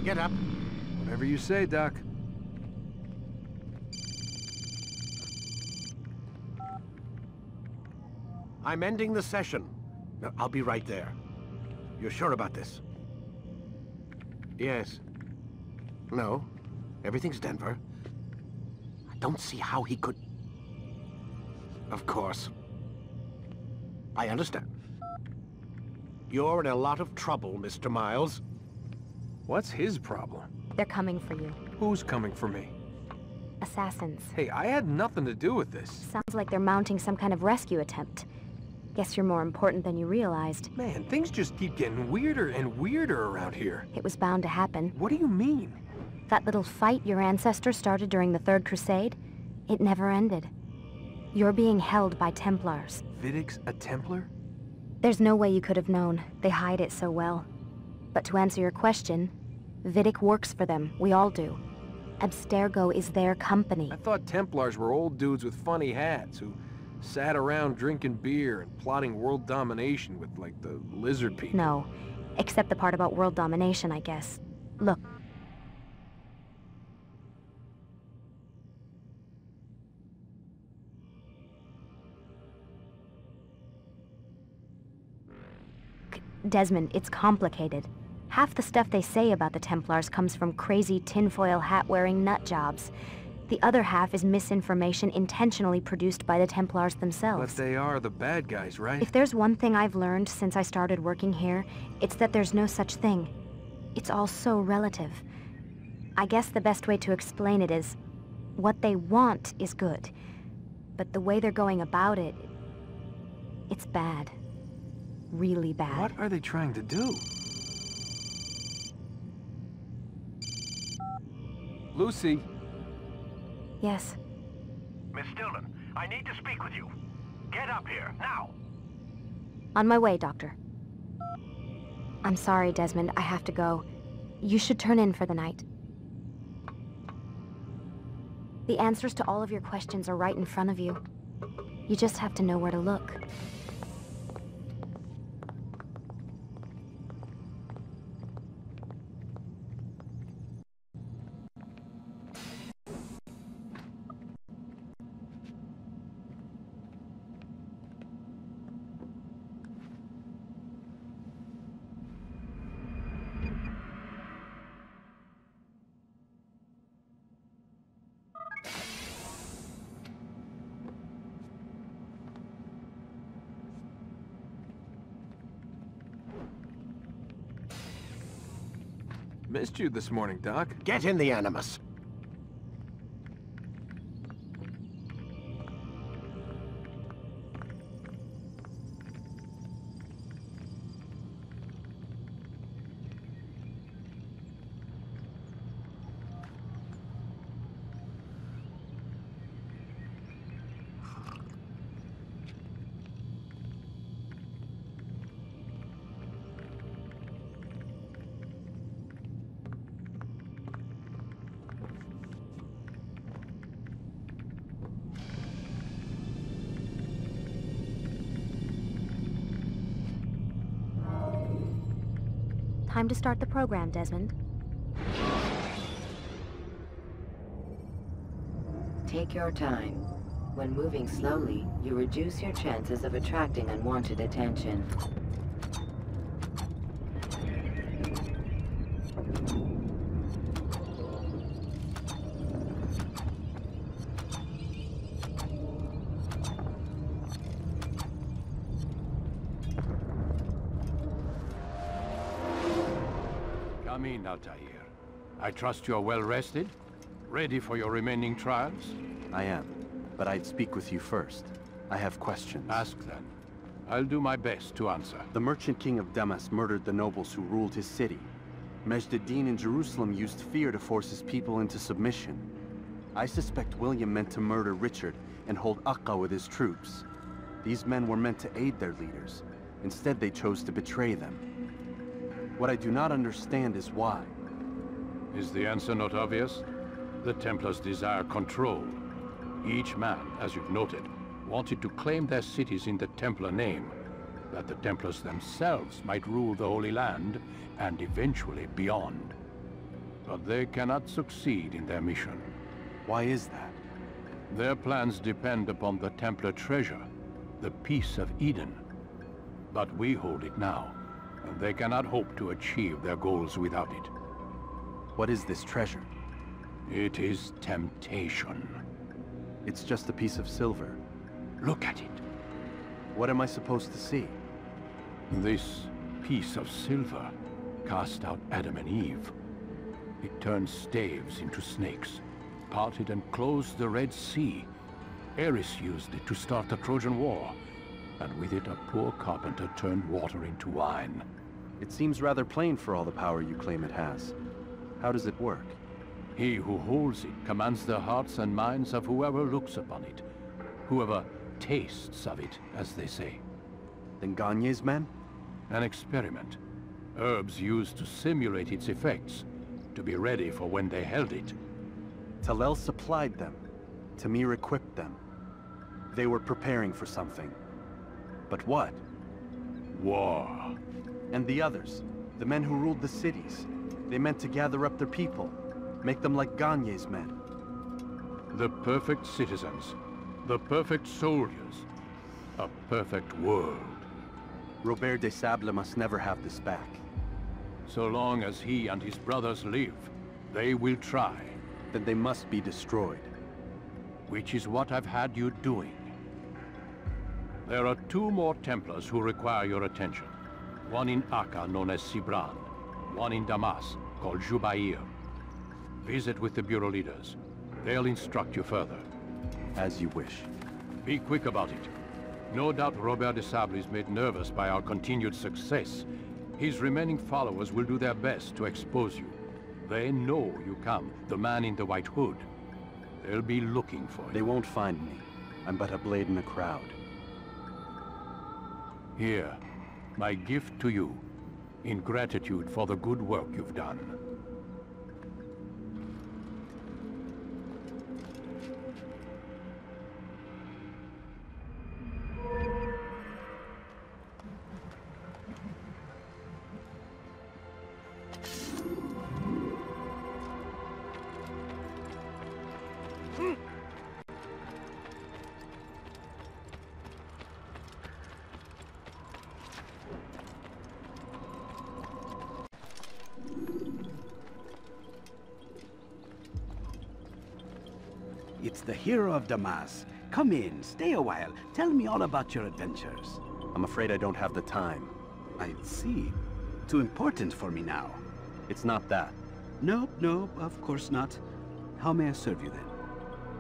Get up. Whatever you say, Doc. I'm ending the session. No, I'll be right there. You're sure about this? Yes. No. Everything's Denver. I don't see how he could... Of course. I understand. You're in a lot of trouble, Mr. Miles. What's his problem? They're coming for you. Who's coming for me? Assassins. Hey, I had nothing to do with this. Sounds like they're mounting some kind of rescue attempt. Guess you're more important than you realized. Man, things just keep getting weirder and weirder around here. It was bound to happen. What do you mean? That little fight your ancestors started during the Third Crusade, it never ended. You're being held by Templars. Vidic's a Templar? There's no way you could have known. They hide it so well. But to answer your question, Vidic works for them. We all do. Abstergo is their company. I thought Templars were old dudes with funny hats who sat around drinking beer and plotting world domination with, like, the lizard people. No. Except the part about world domination, I guess. Look. Desmond, it's complicated. Half the stuff they say about the Templars comes from crazy tinfoil hat-wearing nut jobs. The other half is misinformation intentionally produced by the Templars themselves. But they are the bad guys, right? If there's one thing I've learned since I started working here, it's that there's no such thing. It's all so relative. I guess the best way to explain it is, what they want is good. But the way they're going about it, it's bad. Really bad. What are they trying to do? Lucy? Yes. Miss Stillman, I need to speak with you. Get up here, now! On my way, Doctor. I'm sorry, Desmond. I have to go. You should turn in for the night. The answers to all of your questions are right in front of you. You just have to know where to look. Missed you this morning, Doc. Get in the Animus. Time to start the program, Desmond. Take your time. When moving slowly, you reduce your chances of attracting unwanted attention. Come in, Altair. I trust you're well rested? Ready for your remaining trials? I am, but I'd speak with you first. I have questions. Ask then. I'll do my best to answer. The Merchant King of Damas murdered the nobles who ruled his city. Majd ad-Din in Jerusalem used fear to force his people into submission. I suspect William meant to murder Richard and hold Aqqa with his troops. These men were meant to aid their leaders. Instead, they chose to betray them. What I do not understand is why. Is the answer not obvious? The Templars desire control. Each man, as you've noted, wanted to claim their cities in the Templar name, that the Templars themselves might rule the Holy Land, and eventually beyond. but they cannot succeed in their mission. Why is that? Their plans depend upon the Templar treasure, the Peace of Eden. But we hold it now, and they cannot hope to achieve their goals without it. What is this treasure? It is temptation. It's just a piece of silver. Look at it. What am I supposed to see? This piece of silver cast out Adam and Eve. It turned staves into snakes, parted and closed the Red Sea. Ares used it to start the Trojan War, and with it a poor carpenter turned water into wine. It seems rather plain for all the power you claim it has. How does it work? He who holds it commands the hearts and minds of whoever looks upon it, whoever tastes of it, as they say. Then Gagne's men? An experiment. Herbs used to simulate its effects, to be ready for when they held it. Talel supplied them. Tamir equipped them. They were preparing for something. But what? War. And the others, the men who ruled the cities, they meant to gather up their people, make them like Gagne's men. The perfect citizens, the perfect soldiers, a perfect world. Robert de Sable must never have this back. So long as he and his brothers live, they will try. Then they must be destroyed. Which is what I've had you doing. There are 2 more Templars who require your attention. One in Acre, known as Sibran. One in Damas, called Jubair. Visit with the Bureau leaders. They'll instruct you further. As you wish. Be quick about it. No doubt Robert de Sable is made nervous by our continued success. His remaining followers will do their best to expose you. They know you come, the man in the white hood. They'll be looking for you. They won't find me. I'm but a blade in a crowd. Here, my gift to you, in gratitude for the good work you've done. It's the hero of Damas. Come in, stay a while. Tell me all about your adventures. I'm afraid I don't have the time. I see. Too important for me now. It's not that. Nope, nope, of course not. How may I serve you then?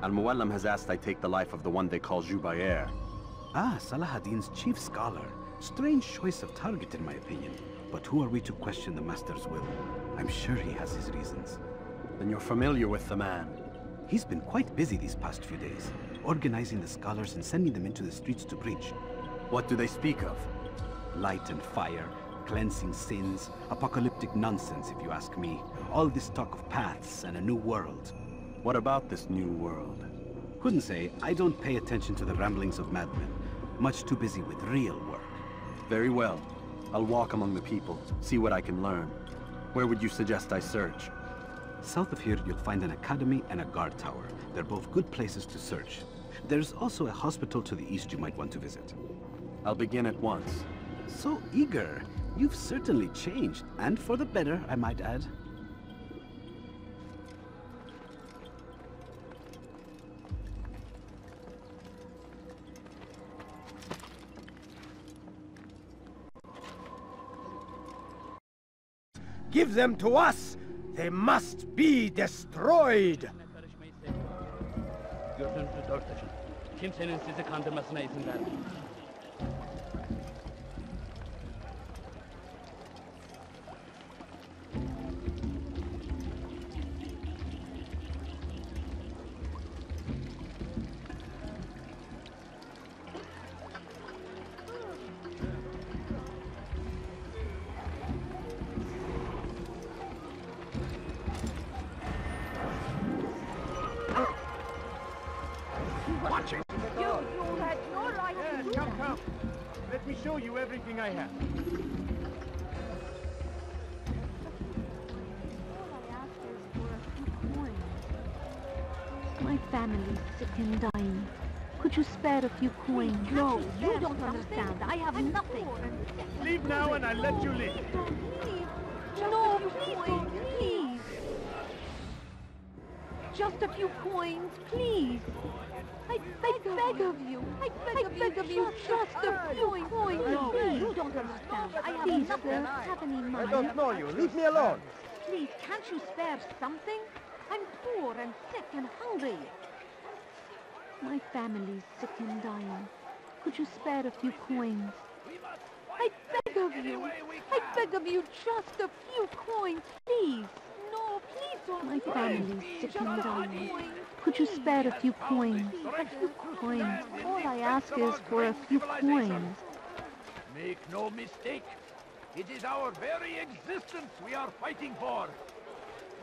Al-Muallim has asked I take the life of the one they call Jubair. Ah, Salahadin's chief scholar. Strange choice of target in my opinion. But who are we to question the Master's will? I'm sure he has his reasons. Then you're familiar with the man. He's been quite busy these past few days, organizing the scholars and sending them into the streets to preach. What do they speak of? Light and fire, cleansing sins, apocalyptic nonsense if you ask me. All this talk of paths and a new world. What about this new world? Couldn't say. I don't pay attention to the ramblings of madmen. Much too busy with real work. Very well. I'll walk among the people, see what I can learn. Where would you suggest I search? South of here, you'll find an academy and a guard tower. They're both good places to search. There's also a hospital to the east you might want to visit. I'll begin at once. So eager. You've certainly changed, and for the better, I might add. Give them to us! They must be destroyed! Gözünüzü dört açın. Kimsenin sizi kandırmasına izin vermeyin. Let me show you everything I have. All I ask is My family's sick and dying. Could you spare a few coins? No, you don't understand. I have nothing. Leave now and I'll let you leave. No, please, please. Just a few coins, please. I beg of you. I beg of you, just a few coins. No, you don't understand. I have nothing. Have any money? I don't know you. Leave me alone. Please, can't you spare something? I'm poor and sick and hungry. My family's sick and dying. Could you spare a few coins? I beg of you. I beg of you, just a few coins, please. No, please don't. My family's sick and dying. Could you spare a few coins? A few coins. All I ask is for a few coins. Make no mistake. It is our very existence we are fighting for.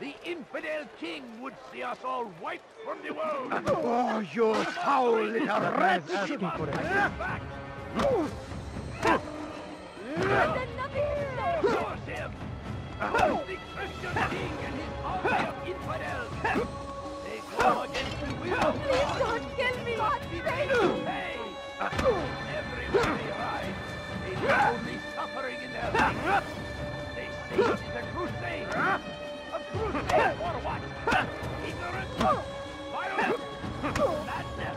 The infidel king would see us all wiped from the world. Oh, you foul little wretch! Asking for it. Force him! The Christian king and his army of infidels. They go against the will. Please don't kill me! Everywhere they ride, they are only suffering in their lives. They say it is a crusade. A crusade for what? Ignorance, violence, madness.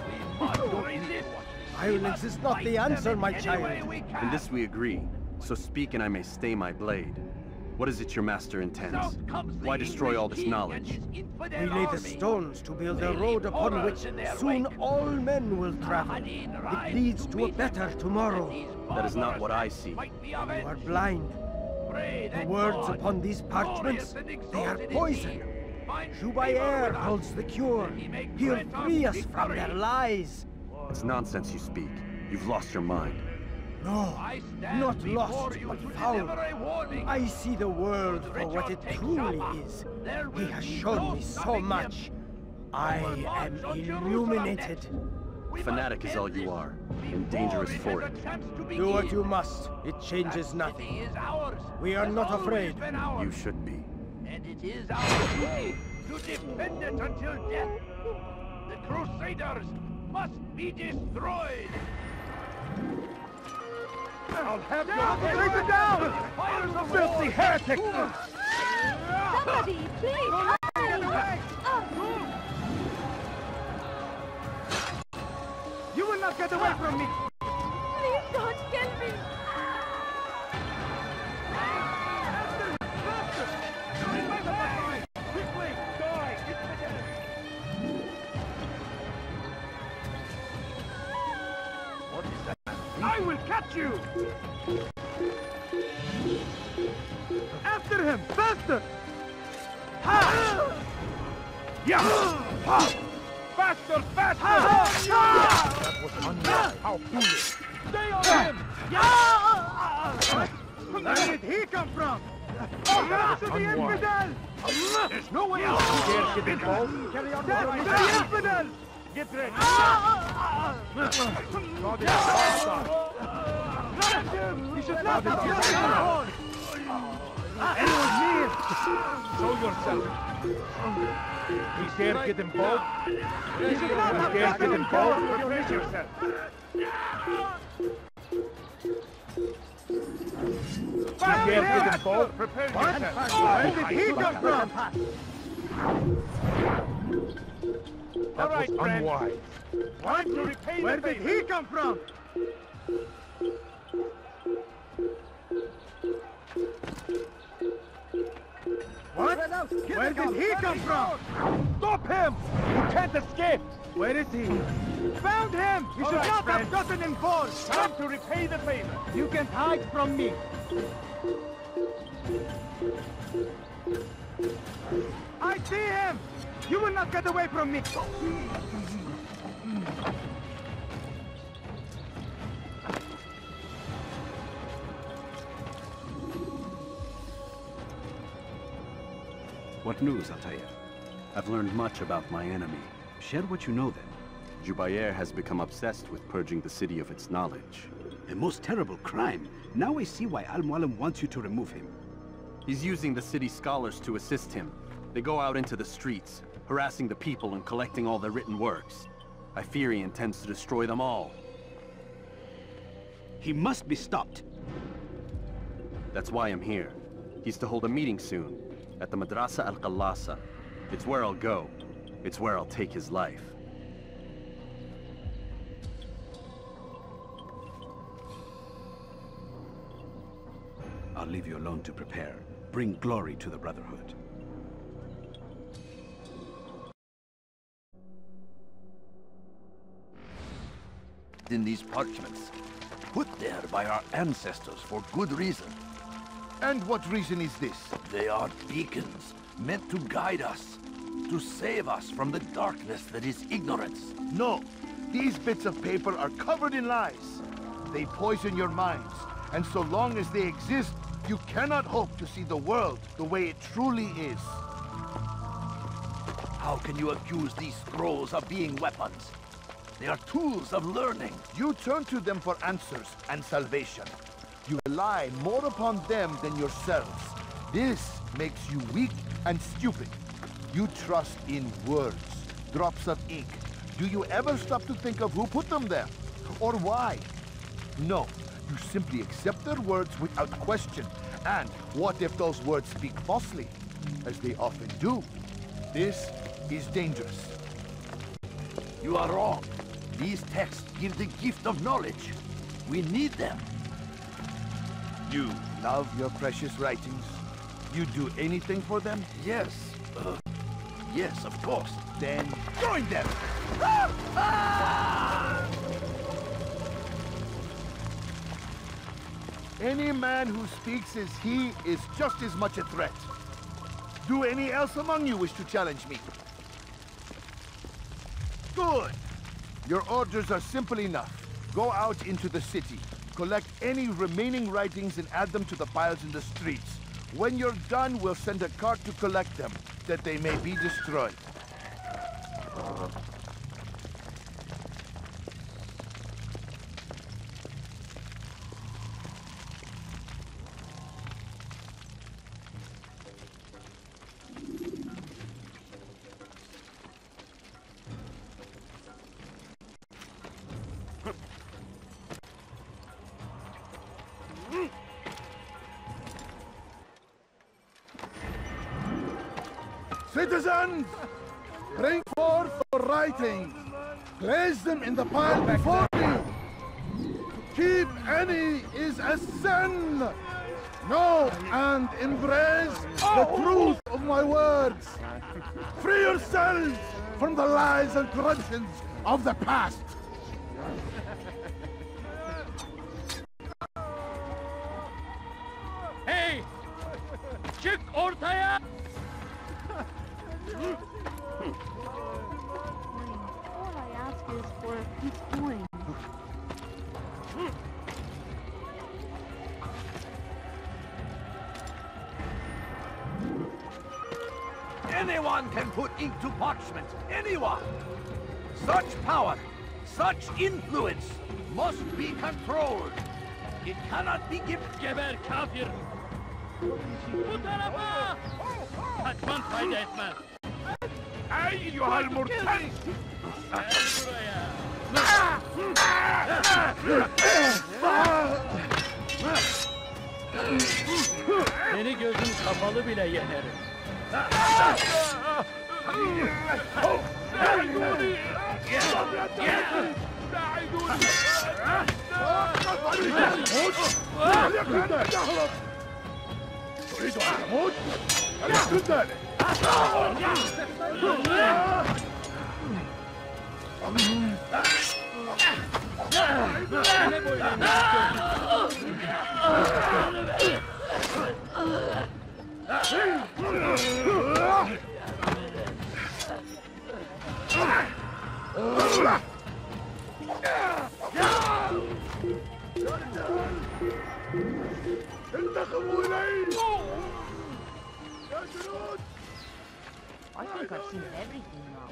We must resist. Violence is not the answer, my child. In this we agree. So speak and I may stay my blade. What is it your master intends? Why destroy all this knowledge? We lay the stones to build a road upon which soon all men will travel. It leads to a better tomorrow. That is not what I see. You are blind. The words upon these parchments, they are poison. Jubayer holds the cure. He'll free us from their lies. It's nonsense you speak. You've lost your mind. No, not lost, but foul. I see the world for what it truly is. He has shown me so much. I am illuminated. Fanatic is all you are, and dangerous for it. Do what you must. It changes nothing. We are not afraid. You should be. And it is our duty to defend it until death. The Crusaders must be destroyed. I'll have you take it down! Filthy heretic! Somebody, please! You will not get away from me! Please don't kill me! Quickly! Die! What is that? I will catch you! After him! Faster! Ha! Yeah! Ha! Faster! Faster! Ha! That was unjust. How foolish! Stay on him! Yeah! Where did he come from? Oh, that's the infidel! There's no way out! You dare get involved? Carry on! That's the infidel! Get ready! God is him! He should not have killed him! Anyone near! Show yourself! He dare get involved? He should not have dare get involved! Prepare yourself! He dare get involved? Prepare yourself! Where did he come from? All right, friend. Where did he come from? What? Where did he come from? Stop him! You can't escape! Where is he? Found him! You should not have gotten involved! Time to repay the favor! You can't hide from me! I see him! You will not get away from me! What news, Altair? I've learned much about my enemy. Share what you know then. Jubayer has become obsessed with purging the city of its knowledge. A most terrible crime. Now I see why Al-Mualim wants you to remove him. He's using the city scholars to assist him. They go out into the streets, harassing the people and collecting all their written works. I fear he intends to destroy them all. He must be stopped. That's why I'm here. He's to hold a meeting soon, at the Madrasa Al-Qallasa. It's where I'll go. It's where I'll take his life. I'll leave you alone to prepare. Bring glory to the Brotherhood. In these parchments, put there by our ancestors for good reason. And what reason is this? They are beacons, meant to guide us, to save us from the darkness that is ignorance. No, these bits of paper are covered in lies. They poison your minds, and so long as they exist, you cannot hope to see the world the way it truly is. How can you accuse these scrolls of being weapons? They are tools of learning. You turn to them for answers and salvation. You rely more upon them than yourselves. This makes you weak and stupid. You trust in words, drops of ink. Do you ever stop to think of who put them there? Or why? No, you simply accept their words without question. And what if those words speak falsely? As they often do. This is dangerous. You are wrong. These texts give the gift of knowledge. We need them. You love your precious writings? You'd do anything for them? Yes. Yes, of course. Then join them! Any man who speaks as he is just as much a threat. Do any else among you wish to challenge me? Good! Your orders are simple enough. Go out into the city, collect any remaining writings and add them to the piles in the streets. When you're done, we'll send a cart to collect them, that they may be destroyed. Citizens, bring forth your writings. Place them in the pile before me. To keep any is a sin. Know and embrace the truth of my words. Free yourselves from the lies and corruptions of the past. Hey! Çık ortaya! All I ask is for a few coins. Anyone can put ink to parchment. Anyone! Such power, such influence must be controlled. It cannot be given. Geber kafir! Bu tarafa! Kaçman fayda etmez. أيها المرتد! Gel buraya! Seni gözün kapalı bile yenerim. تريد أن تموت؟ هل يكون ذلك؟ انتقموا إلي! يا جنود! I think I've seen everything now.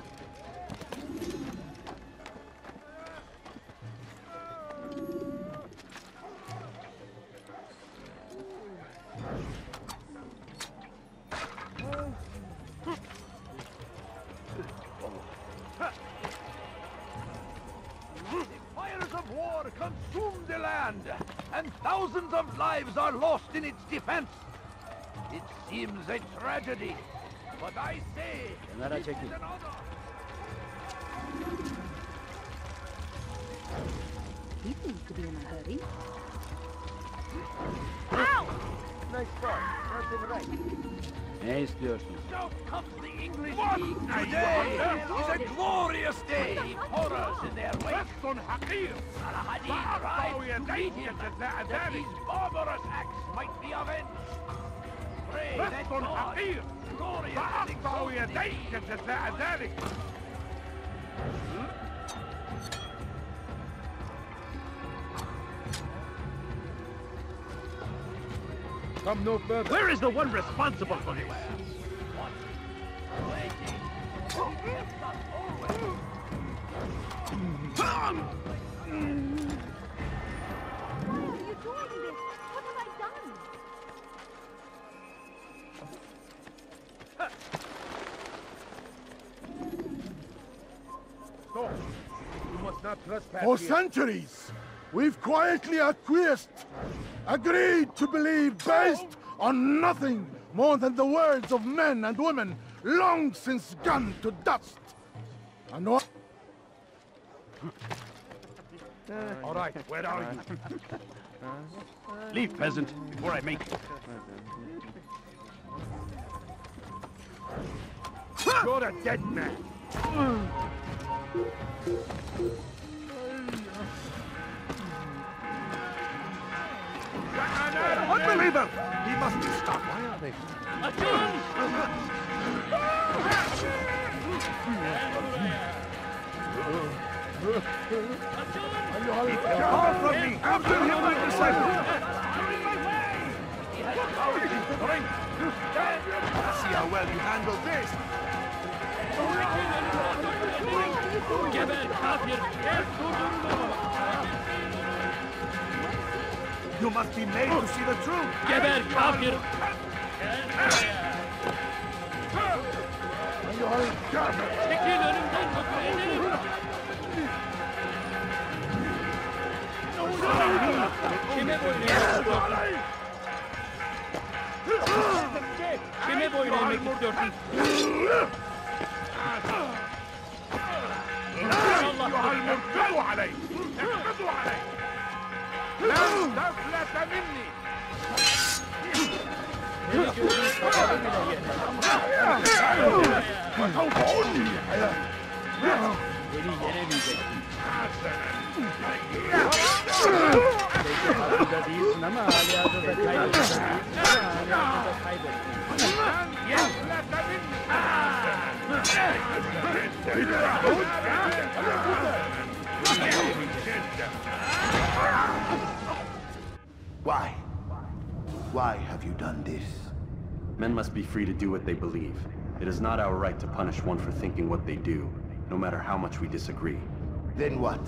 land, and thousands of lives are lost in its defense. It seems a tragedy, but I say this is an honor. He seems to be in a hurry. Ow! Nice start. Nothing right. Ne istiyorsun? So comes the English League. Today is a glorious day for us in their wake. Saladin rides to meet him, that his barbarous acts might be avenged. Pray that God, glorious and exalted, Come no further. Where is the one responsible for this? Why are you doing this? What have I done? Stop. You must not trespass. For here. centuries, we've quietly acquiesced, agreed to believe based on nothing more than the words of men and women long since gone to dust. And what? All right, where are you? Leave, peasant, before I make it. You're a dead man. Unbeliever! He must be stopped. Why are they? Far from me! After him, my disciple! See how well you handle this! You must be made to see the truth! Geber kafir! Çekil önümden ederim! Kime boyun eğmek Kime boyun eğmek istiyorsun? أيها المرتد علي! اقبضوا علي! لن تفلت مني! وسوف أنهي حياتي! Beni yenemeyeceksin. Hazırda değilsin ama halihazırda kaybettin. Halihazırda kaybettin. Why? Why have you done this? Men must be free to do what they believe. It is not our right to punish one for thinking what they do, no matter how much we disagree. Then what?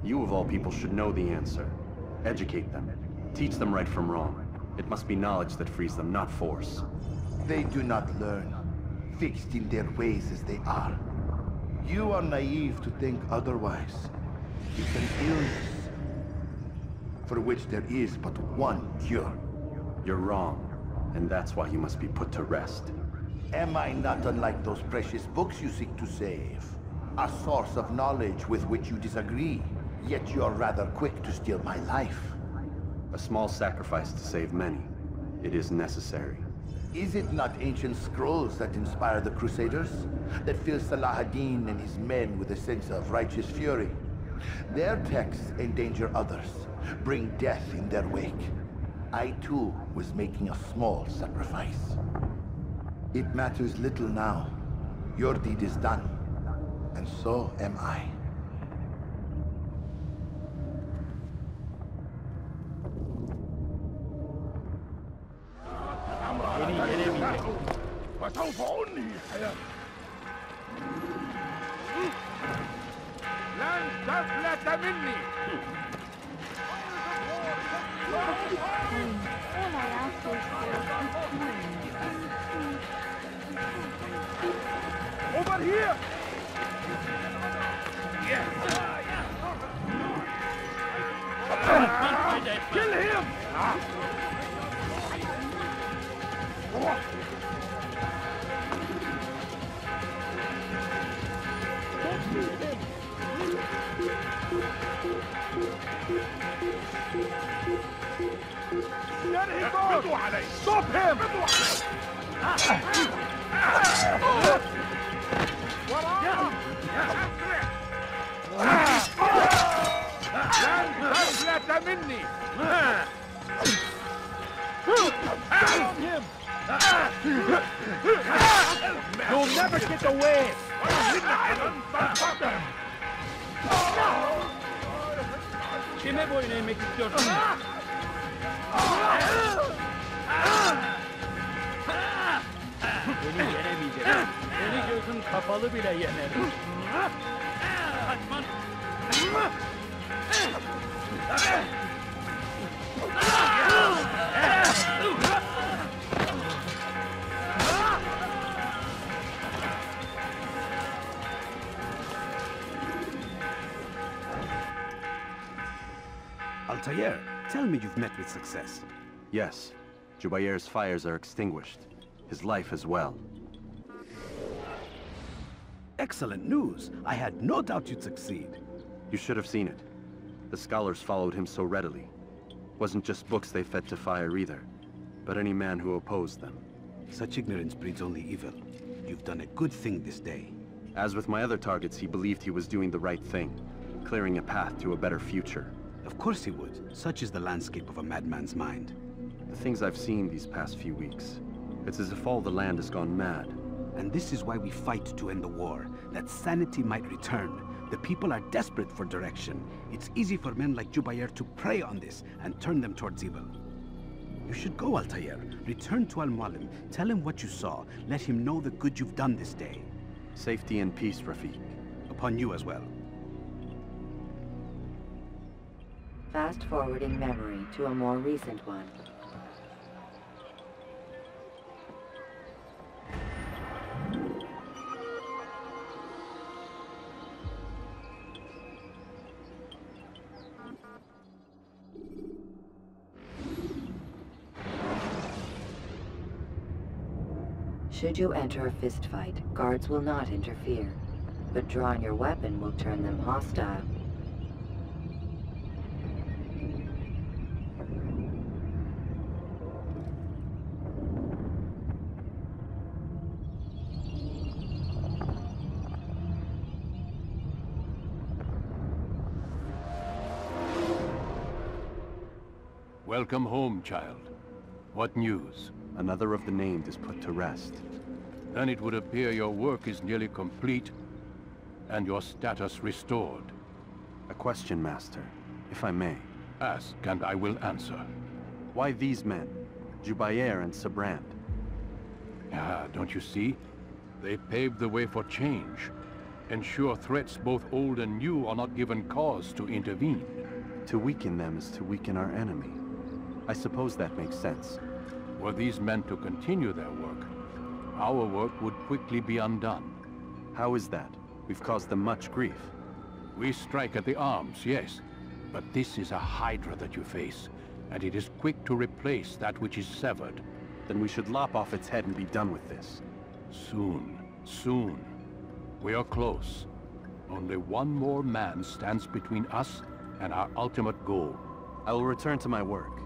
You of all people should know the answer. Educate them. Teach them right from wrong. It must be knowledge that frees them, not force. They do not learn, fixed in their ways as they are. You are naive to think otherwise. It's an illness, for which there is but one cure. You're wrong, and that's why you must be put to rest. Am I not unlike those precious books you seek to save? A source of knowledge with which you disagree, yet you are rather quick to steal my life. A small sacrifice to save many. It is necessary. Is it not ancient scrolls that inspire the Crusaders? That fill Saladin and his men with a sense of righteous fury? Their texts endanger others, bring death in their wake. I too was making a small sacrifice. It matters little now. Your deed is done, and so am I. Beni yenemeyeceksin. وسوف أنهي حياتي! لن تفلت مني! All I ask is Over here! Yes! Kill him! There he goes! Stop him! لن مني! You'll never get away! Kime boyun eğmek istiyorsun? Beni yenemeyeceksin. Beni gözün kapalı bile yenerim. Kaçman! Altair, tell me you've met with success. Yes. Jubair's fires are extinguished. His life as well. Excellent news. I had no doubt you'd succeed. You should have seen it. The scholars followed him so readily. Wasn't just books they fed to fire either, but any man who opposed them. Such ignorance breeds only evil. You've done a good thing this day. As with my other targets, he believed he was doing the right thing, clearing a path to a better future. Of course he would. Such is the landscape of a madman's mind. The things I've seen these past few weeks, it's as if all the land has gone mad. And this is why we fight to end the war, that sanity might return. The people are desperate for direction. It's easy for men like Jubair to prey on this and turn them towards evil. You should go, Altair. Return to Al-Mualim. Tell him what you saw. Let him know the good you've done this day. Safety and peace, Rafiq. Upon you as well. Fast-forwarding memory to a more recent one. Should you enter a fistfight, guards will not interfere, but drawing your weapon will turn them hostile. Welcome home, child. What news? Another of the named is put to rest. Then it would appear your work is nearly complete, and your status restored. A question, Master, if I may. Ask, and I will answer. Why these men? Jubair and Sabrand? Ah, don't you see? They paved the way for change. Ensure threats both old and new are not given cause to intervene. To weaken them is to weaken our enemy. I suppose that makes sense. Were these men to continue their work, our work would quickly be undone. How is that? We've caused them much grief. We strike at the arms, yes. But this is a hydra that you face, and it is quick to replace that which is severed. Then we should lop off its head and be done with this. Soon, soon. We are close. Only one more man stands between us and our ultimate goal. I will return to my work.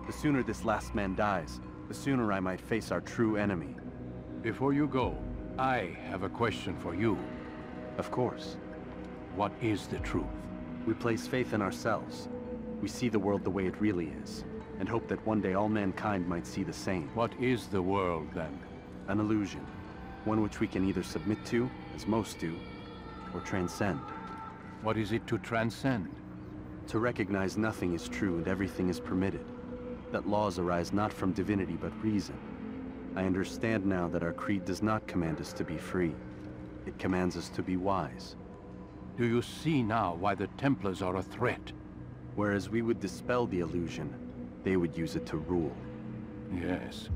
The sooner this last man dies, the sooner I might face our true enemy. Before you go, I have a question for you. Of course. What is the truth? We place faith in ourselves. We see the world the way it really is, and hope that one day all mankind might see the same. What is the world, then? An illusion. One which we can either submit to, as most do, or transcend. What is it to transcend? To recognize nothing is true and everything is permitted. That laws arise not from divinity but reason. I understand now that our creed does not command us to be free. It commands us to be wise. Do you see now why the Templars are a threat? Whereas we would dispel the illusion, they would use it to rule. Yes,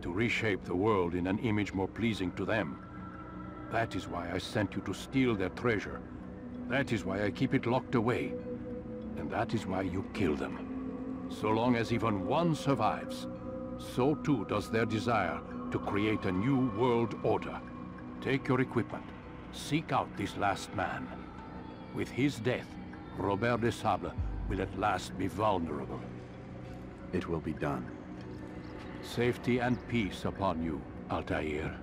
to reshape the world in an image more pleasing to them. That is why I sent you to steal their treasure. That is why I keep it locked away. And that is why you kill them. So long as even one survives, so too does their desire to create a new world order. Take your equipment. Seek out this last man. With his death, Robert de Sable will at last be vulnerable. It will be done. Safety and peace upon you, Altair.